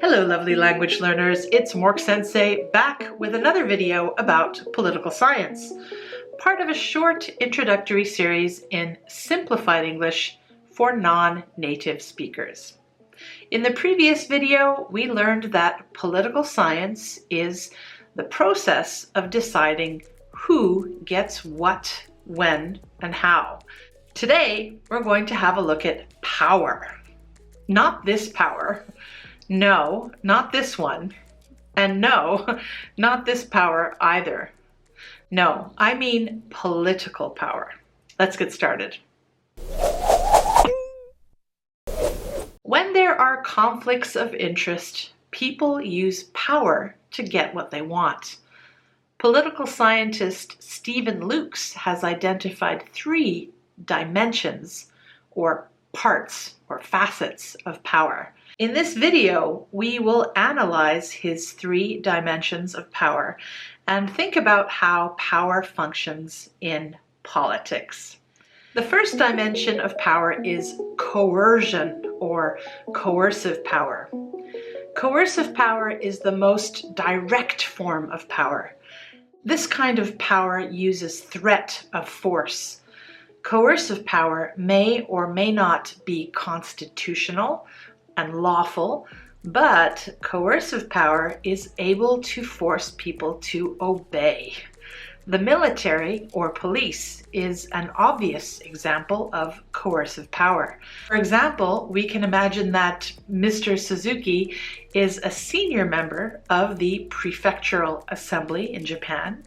Hello lovely language learners, it's Mork Sensei back with another video about political science, part of a short introductory series in simplified English for non-native speakers. In the previous video, we learned that political science is the process of deciding who gets what, when, and how. Today, we're going to have a look at power. Not this power. No, not this one. And no, not this power either. No, I mean political power. Let's get started. When there are conflicts of interest, people use power to get what they want. Political scientist Stephen Lukes has identified 3 dimensions or parts or facets of power. In this video, we will analyze his 3 dimensions of power and think about how power functions in politics. The first dimension of power is coercion or coercive power. Coercive power is the most direct form of power. This kind of power uses threat of force. Coercive power may or may not be constitutional and lawful, but coercive power is able to force people to obey. The military or police is an obvious example of coercive power. For example, we can imagine that Mr. Suzuki is a senior member of the Prefectural Assembly in Japan.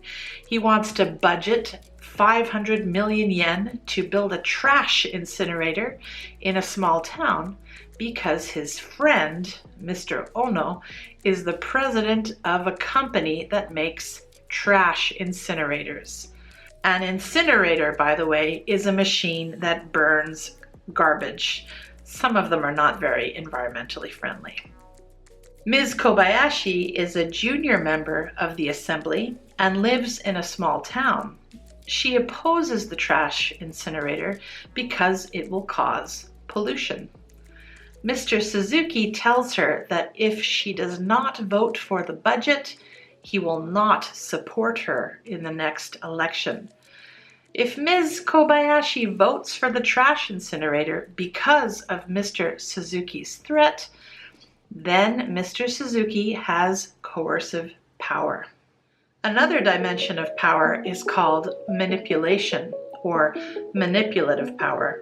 He wants to budget 500 million yen to build a trash incinerator in a small town because his friend, Mr. Ono, is the president of a company that makes trash incinerators. An incinerator, by the way, is a machine that burns garbage. Some of them are not very environmentally friendly. Ms. Kobayashi is a junior member of the assembly and lives in a small town. She opposes the trash incinerator because it will cause pollution. Mr. Suzuki tells her that if she does not vote for the budget, he will not support her in the next election. If Ms. Kobayashi votes for the trash incinerator because of Mr. Suzuki's threat, then Mr. Suzuki has coercive power. Another dimension of power is called manipulation or manipulative power.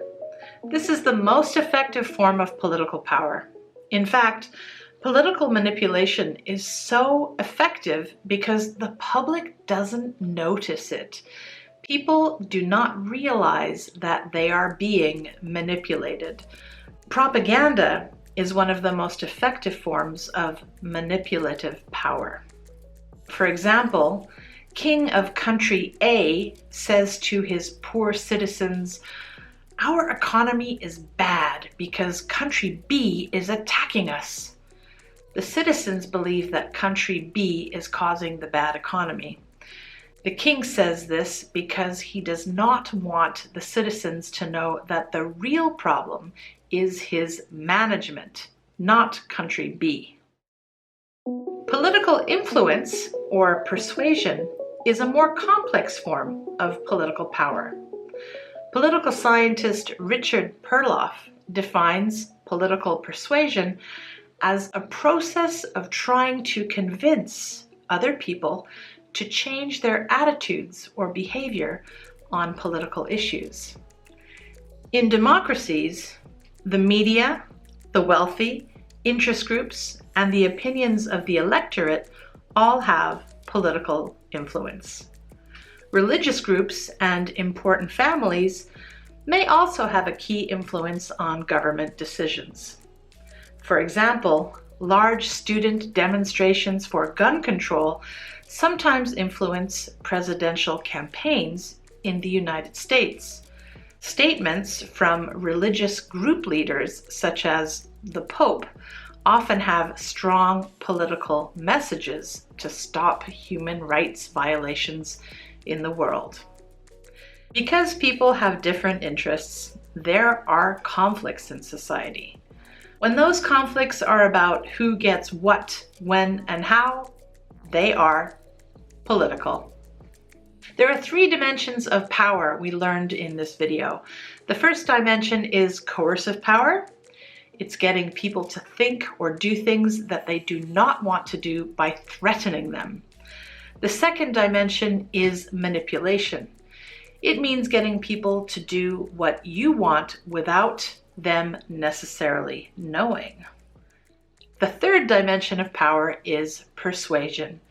This is the most effective form of political power. In fact, political manipulation is so effective because the public doesn't notice it. People do not realize that they are being manipulated. Propaganda is one of the most effective forms of manipulative power. For example, King of Country A says to his poor citizens, "Our economy is bad because Country B is attacking us." The citizens believe that Country B is causing the bad economy. The king says this because he does not want the citizens to know that the real problem is his management, not Country B. Political influence, or persuasion, is a more complex form of political power. Political scientist Richard Perloff defines political persuasion as a process of trying to convince other people to change their attitudes or behavior on political issues. In democracies, the media, the wealthy, interest groups, and the opinions of the electorate all have political influence. Religious groups and important families may also have a key influence on government decisions. For example, large student demonstrations for gun control sometimes influence presidential campaigns in the United States. Statements from religious group leaders, such as the Pope, often have strong political messages to stop human rights violations in the world. Because people have different interests, there are conflicts in society. When those conflicts are about who gets what, when, and how, they are political. There are 3 dimensions of power we learned in this video. The first dimension is coercive power. It's getting people to think or do things that they do not want to do by threatening them. The second dimension is manipulation. It means getting people to do what you want without them necessarily knowing. The third dimension of power is persuasion.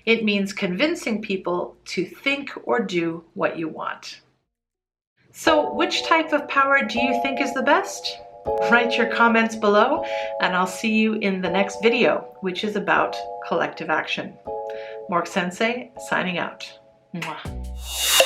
It means convincing people to think or do what you want. So, which type of power do you think is the best? Write your comments below, and I'll see you in the next video, which is about collective action. Mork Sensei, signing out. Mwah.